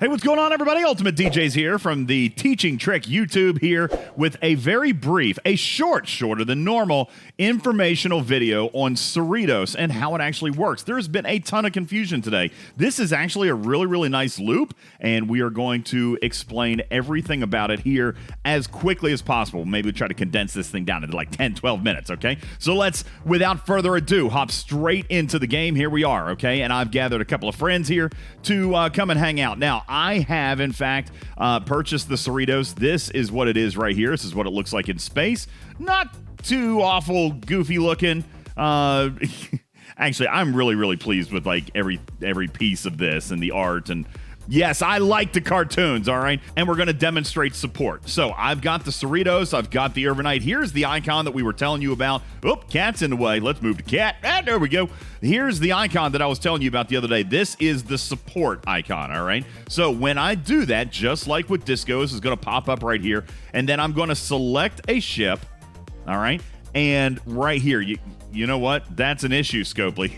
Hey, what's going on, everybody? UltimatDjz here from the Teaching Trick YouTube here with a very brief, shorter than normal, informational video on Cerritos and how it actually works. There's been a ton of confusion today. This is actually a really nice loop, and we are going to explain everything about it here as quickly as possible. Maybe try to condense this thing down into like 10, 12 minutes, okay? So let's, without further ado, hop straight into the game. Here we are, okay? And I've gathered a couple of friends here to come and hang out. Now, I have, in fact, purchased the Cerritos. This is what it is right here. This is what it looks like in space. Not too awful goofy looking. Actually, I'm really pleased with like every piece of this and the art, and yes, I like the cartoons, all right? And we're going to demonstrate support. So I've got the Cerritos. I've got the Urbanite. Here's the icon that we were telling you about. Oh, cat's in the way. Let's move the cat. There we go. Here's the icon that I was telling you about the other day. This is the support icon, all right? So when I do that, just like with Discos, is going to pop up right here. And then I'm going to select a ship, all right? And right here, you know what? That's an issue, Scopely.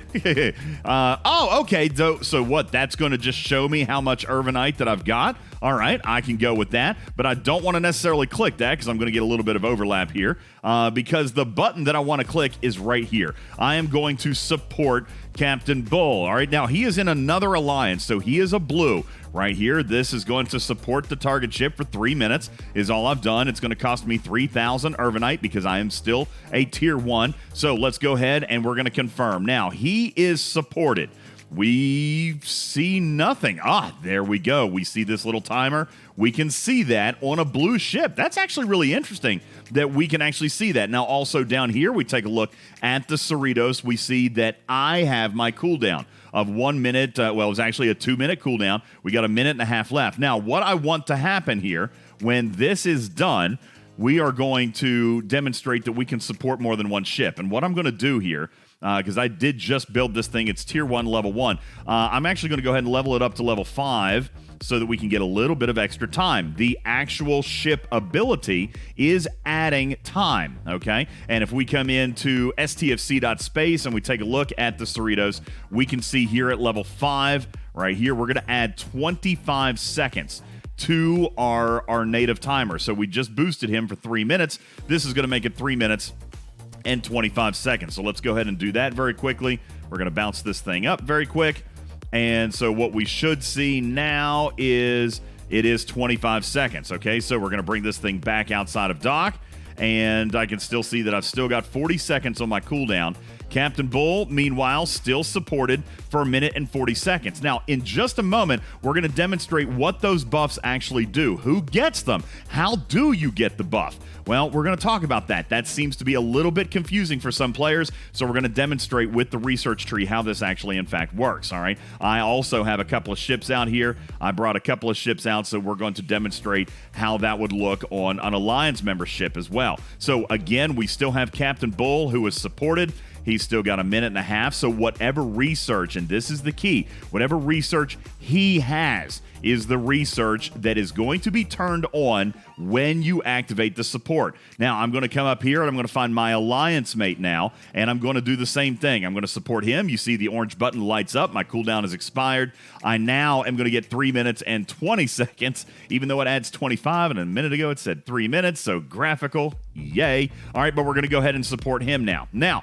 Oh, okay. So what? That's going to just show me how much Urbanite that I've got? All right, I can go with that, but I don't want to necessarily click that because I'm going to get a little bit of overlap here because the button that I want to click is right here. I am going to support Captain Bull. All right, now he is in another alliance, so he is a blue. Right here, this is going to support the target ship for 3 minutes is all I've done. It's going to cost me 3,000 Urbanite because I am still a tier 1. So let's go ahead and we're going to confirm. Now, he is supported. We see nothing. There we go. We see this little timer. We can see that on a blue ship. That's actually really interesting that we can actually see that. Now, also down here, we take a look at the Cerritos. We see that I have my cooldown of 1 minute. Well, it was actually a 2-minute cooldown. We got a minute and a half left. Now, what I want to happen here, when this is done, we are going to demonstrate that we can support more than one ship. And what I'm going to do here, because I did just build this thing. It's tier 1, level 1. I'm actually going to go ahead and level it up to level 5 so that we can get a little bit of extra time. The actual ship ability is adding time, okay? And if we come into STFC.space and we take a look at the Cerritos, we can see here at level 5, right here, we're going to add 25 seconds to our native timer. So we just boosted him for 3 minutes. This is going to make it 3 minutes and 25 seconds. So let's go ahead and do that very quickly. We're going to bounce this thing up very quick. And so what we should see now is it is 25 seconds. Okay, so we're going to bring this thing back outside of dock. And I can still see that I've still got 40 seconds on my cooldown. Captain Bull, meanwhile, still supported for 1 minute and 40 seconds. Now, in just a moment, we're going to demonstrate what those buffs actually do. Who gets them? How do you get the buff? Well, we're going to talk about that. That seems to be a little bit confusing for some players, so we're going to demonstrate with the research tree how this actually, in fact, works, all right? I also have a couple of ships out here. I brought a couple of ships out, so we're going to demonstrate how that would look on an Alliance membership as well. So, again, we still have Captain Bull, who is supported. He's still got a minute and a half, so whatever research, and this is the key, whatever research he has is the research that is going to be turned on when you activate the support. Now, I'm going to come up here and I'm going to find my alliance mate now, and I'm going to do the same thing. I'm going to support him. You see the orange button lights up. My cooldown is expired. I now am going to get 3 minutes and 20 seconds, even though it adds 25, and a minute ago it said 3 minutes, so graphical, yay. All right, but we're going to go ahead and support him now. Now,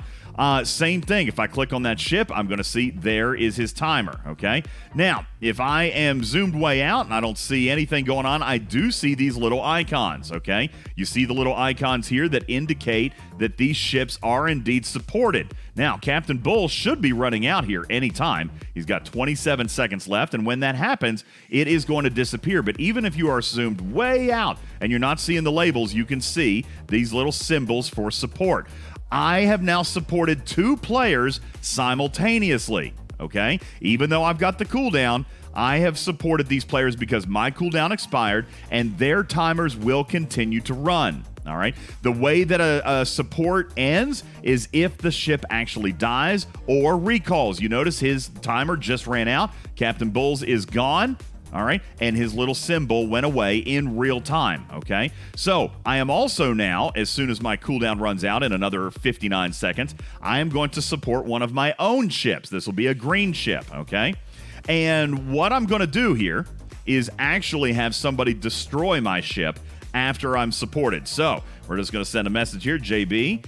same thing. If I click on that ship, I'm going to see there is his timer, okay? Now, if I am zoomed way out and I don't see anything going on, I do see these little icons, okay? You see the little icons here that indicate that these ships are indeed supported. Now, Captain Bull should be running out here anytime. He's got 27 seconds left, and when that happens, it is going to disappear. But even if you are zoomed way out and you're not seeing the labels, you can see these little symbols for support. I have now supported 2 players simultaneously, okay? Even though I've got the cooldown, I have supported these players because my cooldown expired and their timers will continue to run, all right? The way that a support ends is if the ship actually dies or recalls. You notice his timer just ran out. Captain Bull's is gone. All right, and his little symbol went away in real time, okay? So I am also now, as soon as my cooldown runs out in another 59 seconds, I am going to support one of my own ships. This will be a green ship, okay? And what I'm going to do here is actually have somebody destroy my ship after I'm supported. So we're just going to send a message here. JB,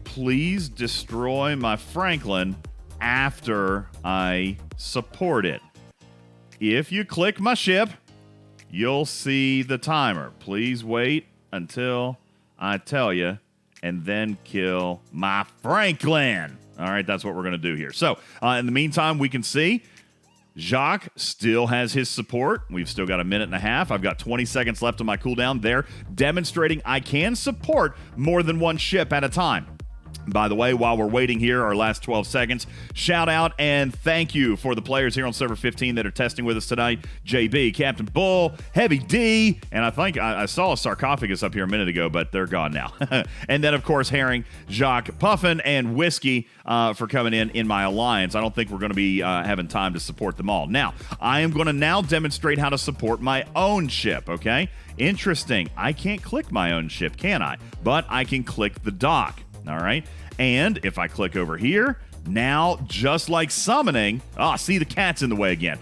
please destroy my Franklin after I support it. If you click my ship, you'll see the timer. Please wait until I tell you, and then kill my Franklin. All right, that's what we're going to do here. So in the meantime, we can see Jacques still has his support. We've still got a minute and a half. I've got 20 seconds left on my cooldown there, demonstrating I can support more than one ship at a time. By the way, while we're waiting here, our last 12 seconds, shout out and thank you for the players here on Server 15 that are testing with us tonight. JB, Captain Bull, Heavy D, and I think I saw a sarcophagus up here a minute ago, but they're gone now. And then, of course, Herring, Jacques, Puffin, and Whiskey for coming in my alliance. I don't think we're going to be having time to support them all. Now, I am going to now demonstrate how to support my own ship, okay? Interesting. I can't click my own ship, can I? But I can click the dock. All right. And if I click over here, now, just like summoning, see, the cat's in the way again.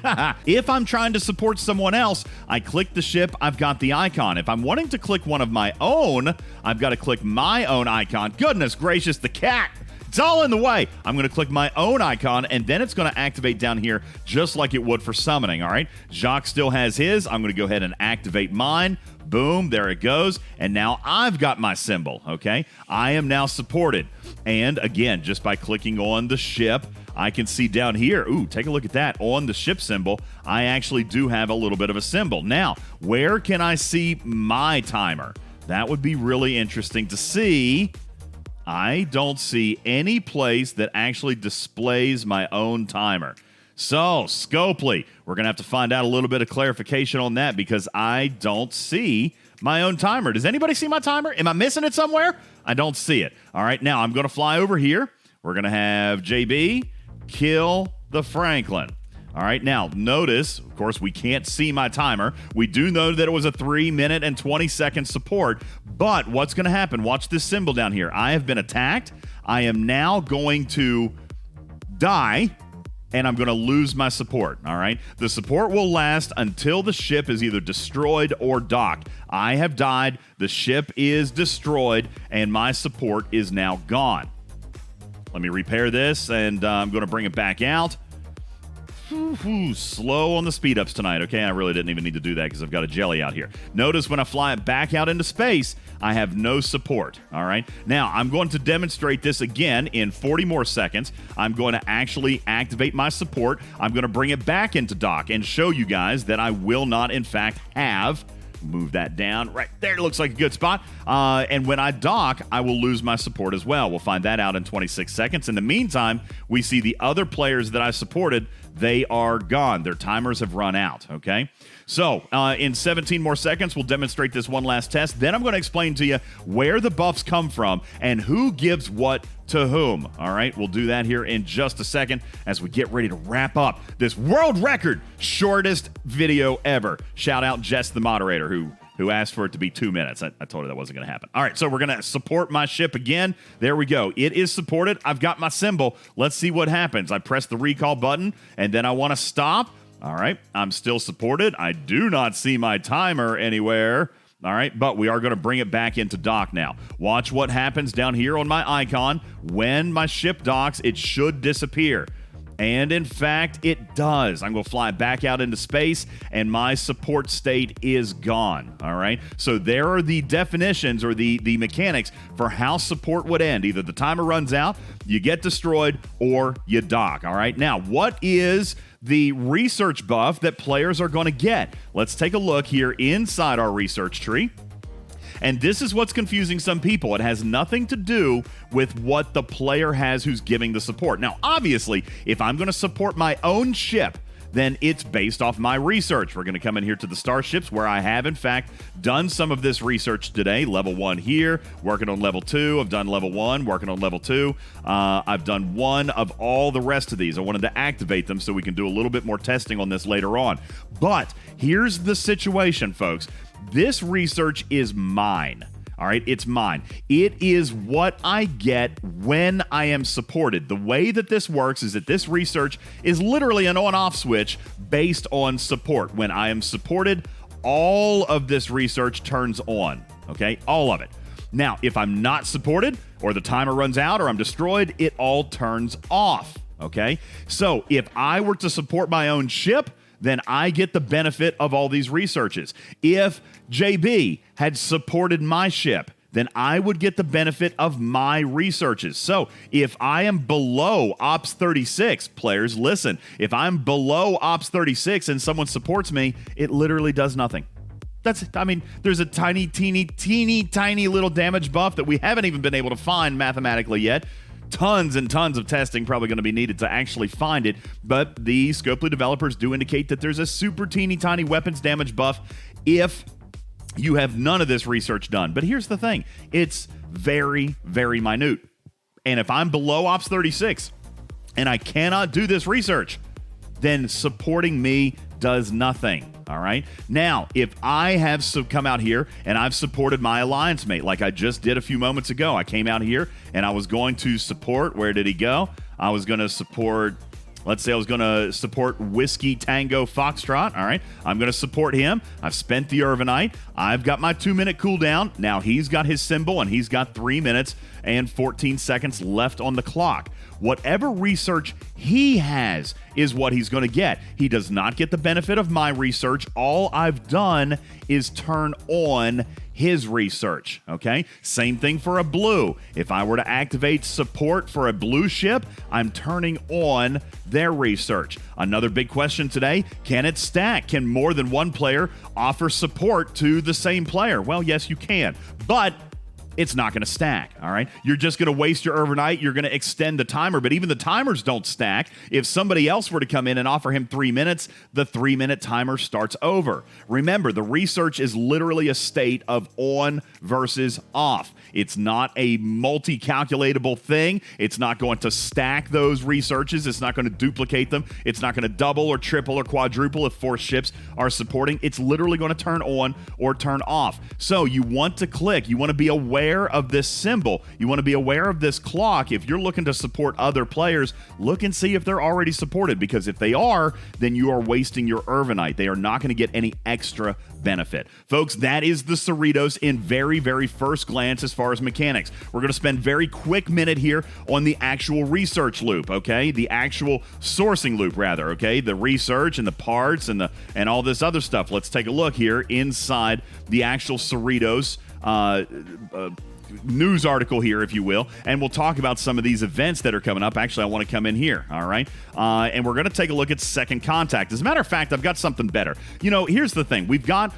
If I'm trying to support someone else, I click the ship, I've got the icon. If I'm wanting to click one of my own, I've got to click my own icon. Goodness gracious, the cat. It's all in the way. I'm going to click my own icon, and then it's going to activate down here just like it would for summoning, all right? Jacques still has his. I'm going to go ahead and activate mine. Boom, there it goes. And now I've got my symbol, okay? I am now supported. And again, just by clicking on the ship, I can see down here, ooh, take a look at that. On the ship symbol, I actually do have a little bit of a symbol. Now, where can I see my timer? That would be really interesting to see. I don't see any place that actually displays my own timer. So, Scopely, we're going to have to find out a little bit of clarification on that because I don't see my own timer. Does anybody see my timer? Am I missing it somewhere? I don't see it. All right, now I'm going to fly over here. We're going to have JB kill the Franklin. All right, now notice, of course, we can't see my timer. We do know that it was a 3-minute and 20-second support, but what's going to happen? Watch this symbol down here. I have been attacked. I am now going to die, and I'm going to lose my support, all right? The support will last until the ship is either destroyed or docked. I have died, the ship is destroyed, and my support is now gone. Let me repair this, and I'm going to bring it back out. Slow on the speed ups tonight, okay? I really didn't even need to do that because I've got a jelly out here. Notice when I fly it back out into space, I have no support, all right? Now, I'm going to demonstrate this again in 40 more seconds. I'm going to actually activate my support. I'm going to bring it back into dock and show you guys that I will not, in fact, have... Move that down. Right there looks like a good spot. And when I dock, I will lose my support as well. We'll find that out in 26 seconds. In the meantime, we see the other players that I supported, they are gone. Their timers have run out, okay? So in 17 more seconds, we'll demonstrate this one last test. Then I'm going to explain to you where the buffs come from and who gives what to whom. All right, we'll do that here in just a second as we get ready to wrap up this world record shortest video ever. Shout out Jess, the moderator, who asked for it to be 2 minutes. I told her that wasn't going to happen. All right, so we're going to support my ship again. There we go. It is supported. I've got my symbol. Let's see what happens. I press the recall button, and then I want to stop. All right, I'm still supported. I do not see my timer anywhere. All right, but we are going to bring it back into dock now. Watch what happens down here on my icon. When my ship docks, it should disappear. And in fact, it does. I'm going to fly back out into space, and my support state is gone. All right, so there are the definitions or the mechanics for how support would end. Either the timer runs out, you get destroyed, or you dock. All right, now what is the research buff that players are going to get? Let's take a look here inside our research tree. And this is what's confusing some people. It has nothing to do with what the player has who's giving the support. Now, obviously, if I'm going to support my own ship, then it's based off my research. We're going to come in here to the starships where I have, in fact, done some of this research today. Level 1 here, working on level 2. I've done level 1, working on level 2. I've done one of all the rest of these. I wanted to activate them so we can do a little bit more testing on this later on. But here's the situation, folks. This research is mine. All right, it's mine. It is what I get when I am supported. The way that this works is that this research is literally an on-off switch based on support. When I am supported, all of this research turns on, okay? All of it. Now, if I'm not supported, or the timer runs out, or I'm destroyed, it all turns off, okay? So if I were to support my own ship, then I get the benefit of all these researches. If JB had supported my ship, then I would get the benefit of my researches. So if I am below Ops 36, players, listen, if I'm below Ops 36 and someone supports me, it literally does nothing. There's a teeny tiny little damage buff that we haven't even been able to find mathematically yet. Tons and tons of testing probably going to be needed to actually find it, but the Scopely developers do indicate that there's a super teeny tiny weapons damage buff if you have none of this research done. But here's the thing. It's very, very minute. And if I'm below Ops 36 and I cannot do this research, then supporting me does nothing. All right. Now, if I have come out here and I've supported my alliance mate, like I just did a few moments ago, I came out here and I was going to support. Where did he go? I was going to support. Let's say I was going to support Whiskey Tango Foxtrot. All right. I'm going to support him. I've spent the Irvinite. I've got my 2-minute cooldown. Now he's got his symbol and he's got 3 minutes and 14 seconds left on the clock. Whatever research he has is what he's going to get. He does not get the benefit of my research. All I've done is turn on his research, okay? Same thing for a blue. If I were to activate support for a blue ship, I'm turning on their research. Another big question today, can it stack? Can more than one player offer support to the same player? Well, yes, you can, but it's not going to stack, all right? You're just going to waste your Irvinite. You're going to extend the timer, but even the timers don't stack. If somebody else were to come in and offer him 3 minutes, the 3-minute timer starts over. Remember, the research is literally a state of on versus off. It's not a multi-calculatable thing. It's not going to stack those researches. It's not going to duplicate them. It's not going to double or triple or quadruple if 4 ships are supporting. It's literally going to turn on or turn off. So you want to click. You want to be aware of this symbol. You want to be aware of this clock. If you're looking to support other players, look and see if they're already supported, because if they are, then you are wasting your Irvinite. They are not going to get any extra benefit. Folks, that is the Cerritos in very, very first glance as far as mechanics. We're going to spend very quick minute here on the actual research loop, okay? The actual sourcing loop, rather, okay? The research and the parts and all this other stuff. Let's take a look here inside the actual Cerritos news article here, if you will, and we'll talk about some of these events that are coming up. Actually, I want to come in here, all right? And we're going to take a look at Second Contact. As a matter of fact, I've got something better. You know, here's the thing. We've got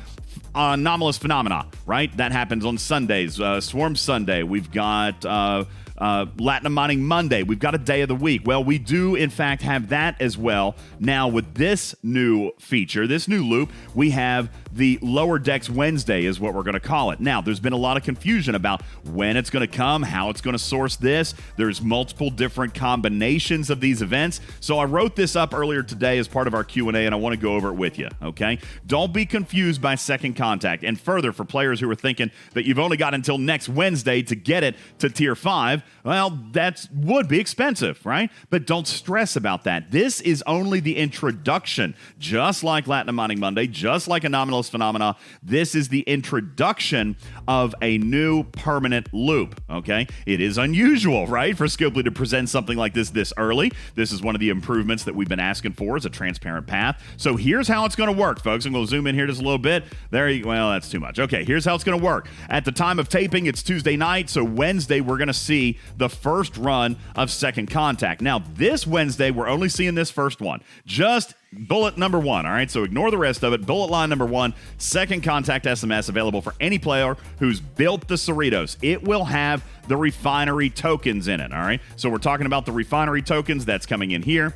Anomalous Phenomena, right? That happens on Sundays. Swarm Sunday. We've got Latinum Mining Monday. We've got a day of the week. Well, we do, in fact, have that as well. Now, with this new feature, this new loop, we have the Lower Decks Wednesday is what we're going to call it. Now, there's been a lot of confusion about when it's going to come, how it's going to source this. There's multiple different combinations of these events. So I wrote this up earlier today as part of our Q&A, and I want to go over it with you, okay? Don't be confused by Second Contact. And further, for players who are thinking that you've only got until next Wednesday to get it to Tier 5, well, that would be expensive, right? But don't stress about that. This is only the introduction. Just like Latinum Mining Monday, just like Anomalous Phenomena, this is the introduction of a new permanent loop, okay? It is unusual, right, for Scopely to present something like this early. This is one of the improvements that we've been asking for, is a transparent path. So here's how it's going to work, folks. I'm going to zoom in here just a little bit. Well, that's too much. Okay, here's how it's going to work. At the time of taping, it's Tuesday night, so Wednesday we're going to see the first run of Second Contact. Now, this Wednesday, we're only seeing this first one. Just bullet number 1, all right? So ignore the rest of it. Bullet line number 1, Second Contact SMS available for any player who's built the Cerritos. It will have the refinery tokens in it, all right? So we're talking about the refinery tokens. That's coming in here.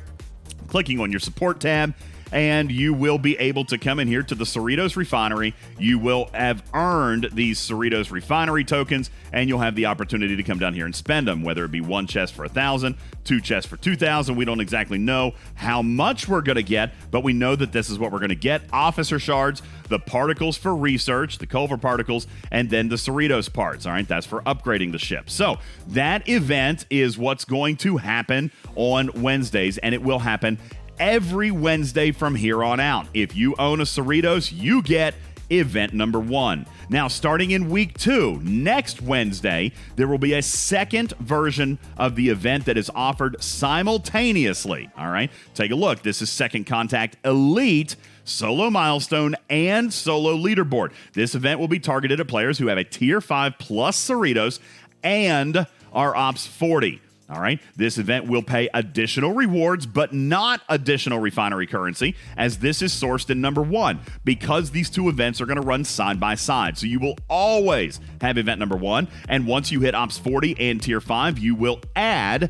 Clicking on your support tab. and you will be able to come in here to the Cerritos refinery. You will have earned these Cerritos refinery tokens, and you'll have the opportunity to come down here and spend them, whether it be one chest for 1,000, two chests for 2,000. We don't exactly know how much we're going to get, but we know that this is what we're going to get. Officer shards, the particles for research, the Culver particles, and then the Cerritos parts. All right, that's for upgrading the ship. So that event is what's going to happen on Wednesdays, and it will happen every Wednesday from here on out. If you own a Cerritos, you get event number 1. Now, starting in week 2, next Wednesday, there will be a second version of the event that is offered simultaneously. All right, take a look. This is Second Contact Elite, Solo Milestone, and Solo Leaderboard. This event will be targeted at players who have a Tier 5 plus Cerritos and are Ops 40. All right, this event will pay additional rewards, but not additional refinery currency, as this is sourced in number 1, because these two events are going to run side by side. So you will always have event number 1, and once you hit Ops 40 and Tier 5, you will add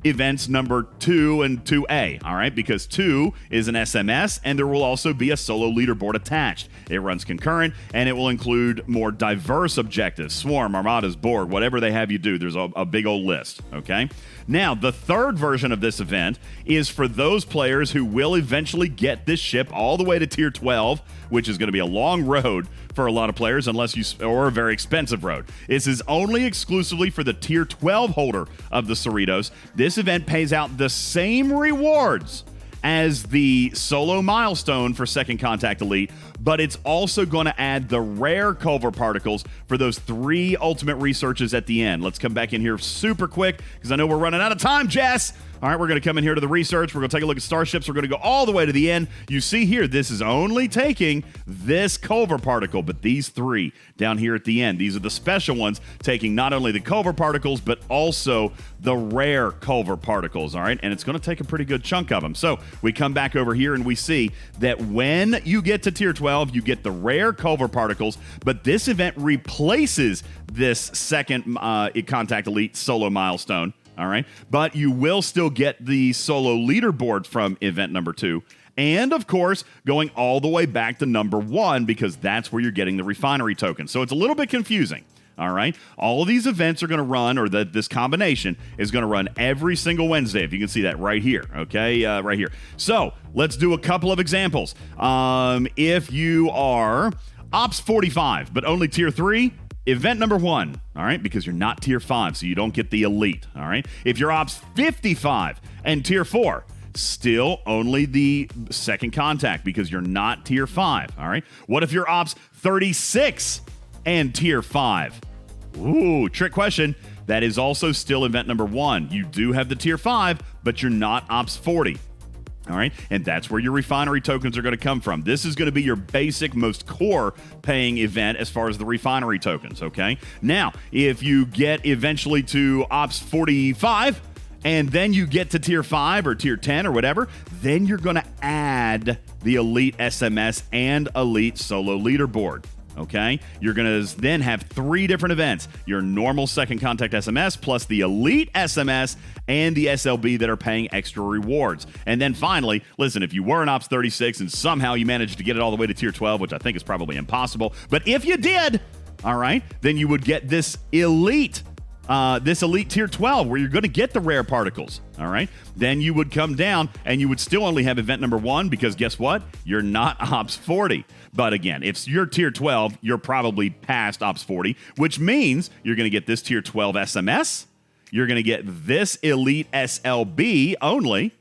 events number 2 and 2A, all right, because 2 is an SMS, and there will also be a solo leaderboard attached. It runs concurrent, and it will include more diverse objectives: Swarm, Armadas, Borg, whatever they have you do. There's a big old list, okay? Now, the third version of this event is for those players who will eventually get this ship all the way to Tier 12, which is going to be a long road for a lot of players, or a very expensive road. This is only exclusively for the Tier 12 holder of the Cerritos. This event pays out the same rewards as the Solo Milestone for Second Contact Elite, but it's also going to add the rare Culver particles for those 3 ultimate researches at the end. Let's come back in here super quick, because I know we're running out of time, Jess. All right, we're going to come in here to the research. We're going to take a look at starships. We're going to go all the way to the end. You see here, this is only taking this Culver particle, but these 3 down here at the end, these are the special ones, taking not only the Culver particles, but also the rare Culver particles, all right? And it's going to take a pretty good chunk of them. So we come back over here and we see that when you get to Tier 12, you get the rare Culver particles, but this event replaces this Second Contact Elite Solo Milestone. All right, but you will still get the solo leaderboard from event number 2. And, of course, going all the way back to number 1, because that's where you're getting the refinery token. So it's a little bit confusing. All right, all of these events are going to run, or this combination is going to run every single Wednesday. If you can see that right here, okay, right here. So let's do a couple of examples. If you are Ops 45, but only Tier 3, event number 1, all right, because you're not Tier 5, so you don't get the Elite, all right? If you're Ops 55 and Tier 4, still only the Second Contact, because you're not Tier 5, all right? What if you're Ops 36 and Tier 5? Ooh, trick question. That is also still event number 1. You do have the Tier 5, but you're not Ops 40. All right, and that's where your refinery tokens are going to come from. This is going to be your basic, most core paying event as far as the refinery tokens, okay? Now, if you get eventually to Ops 45, and then you get to Tier 5 or Tier 10 or whatever, then you're going to add the Elite SMS and Elite Solo Leaderboard. Okay, you're going to then have 3 different events: your normal Second Contact SMS, plus the Elite SMS and the SLB that are paying extra rewards. And then finally, listen, if you were an Ops 36 and somehow you managed to get it all the way to Tier 12, which I think is probably impossible, but if you did, all right, then you would get this Elite Tier 12, where you're going to get the rare particles, all right? Then you would come down, and you would still only have event number 1, because guess what? You're not Ops 40. But again, if you're Tier 12, you're probably past Ops 40, which means you're going to get this Tier 12 SMS, you're going to get this Elite SLB only,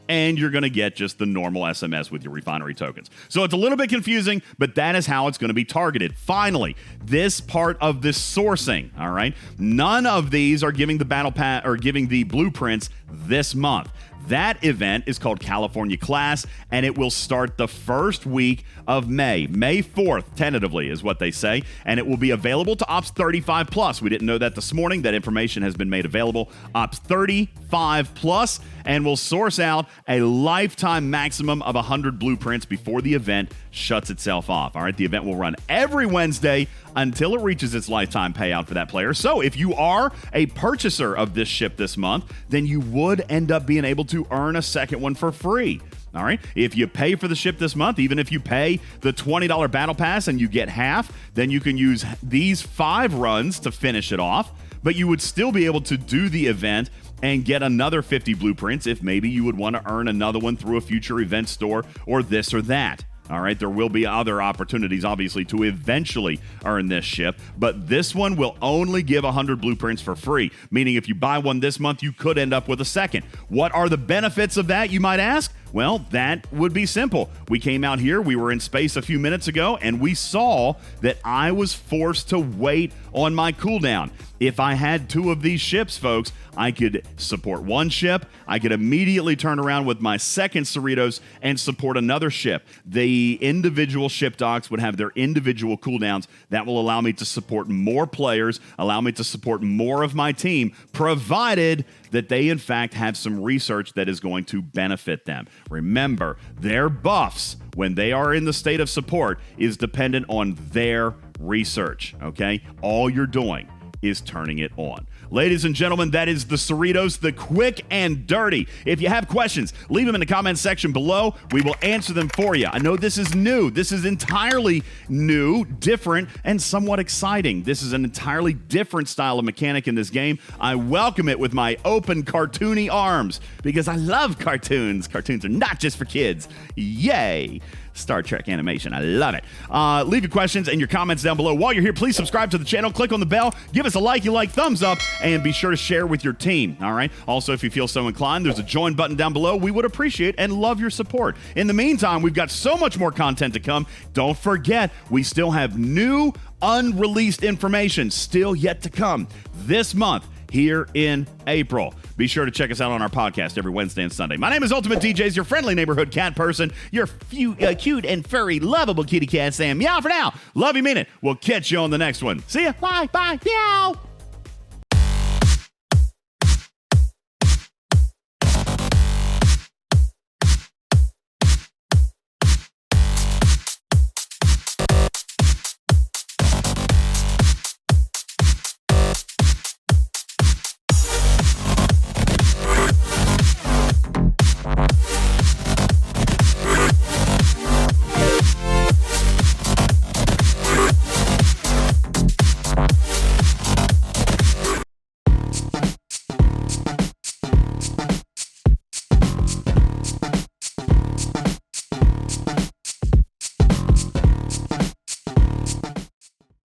and you're going to get just the normal SMS with your refinery tokens. So it's a little bit confusing, but that is how it's going to be targeted. Finally, this part of this sourcing, all right? None of these are giving the battle pass or giving the blueprints this month. That event is called California Class, and it will start the first week of May. May 4th, tentatively, is what they say, and it will be available to Ops 35 plus. We didn't know that this morning. That information has been made available. Ops 35 plus, and will source out a lifetime maximum of 100 blueprints before the event shuts itself off. All right, the event will run every Wednesday until it reaches its lifetime payout for that player. So if you are a purchaser of this ship this month, then you would end up being able to earn a second one for free. All right. If you pay for the ship this month, even if you pay the $20 battle pass and you get half, then you can use these 5 runs to finish it off. But you would still be able to do the event and get another 50 blueprints if maybe you would want to earn another one through a future event store or this or that. All right, there will be other opportunities, obviously, to eventually earn this ship, but this one will only give 100 blueprints for free, meaning if you buy one this month, you could end up with a second. What are the benefits of that, you might ask? Well, that would be simple. We came out here, we were in space a few minutes ago, and we saw that I was forced to wait on my cooldown. If I had 2 of these ships, folks, I could support one ship, I could immediately turn around with my second Cerritos and support another ship. The individual ship docks would have their individual cooldowns. That will allow me to support more players, allow me to support more of my team, provided that they, in fact, have some research that is going to benefit them. Remember, their buffs, when they are in the state of support, is dependent on their research, okay? All you're doing is turning it on. Ladies and gentlemen, that is the Cerritos, the quick and dirty. If you have questions, leave them in the comments section below. We will answer them for you. I know this is new. This is entirely new, different, and somewhat exciting. This is an entirely different style of mechanic in this game. I welcome it with my open cartoony arms because I love cartoons. Cartoons are not just for kids. Yay! Star Trek animation. I love it. Leave your questions and your comments down below. While you're here, please subscribe to the channel, click on the bell, give us a like you like, thumbs up, and be sure to share with your team, all right? Also, if you feel so inclined, there's a join button down below. We would appreciate and love your support. In the meantime, we've got so much more content to come. Don't forget, we still have new, unreleased information still yet to come this month here in April. Be sure to check us out on our podcast every Wednesday and Sunday. My name is UltimatDjz, your friendly neighborhood cat person, your cute and furry, lovable kitty cat, saying meow for now. Love you, mean it. We'll catch you on the next one. See ya. Bye. Bye. Meow.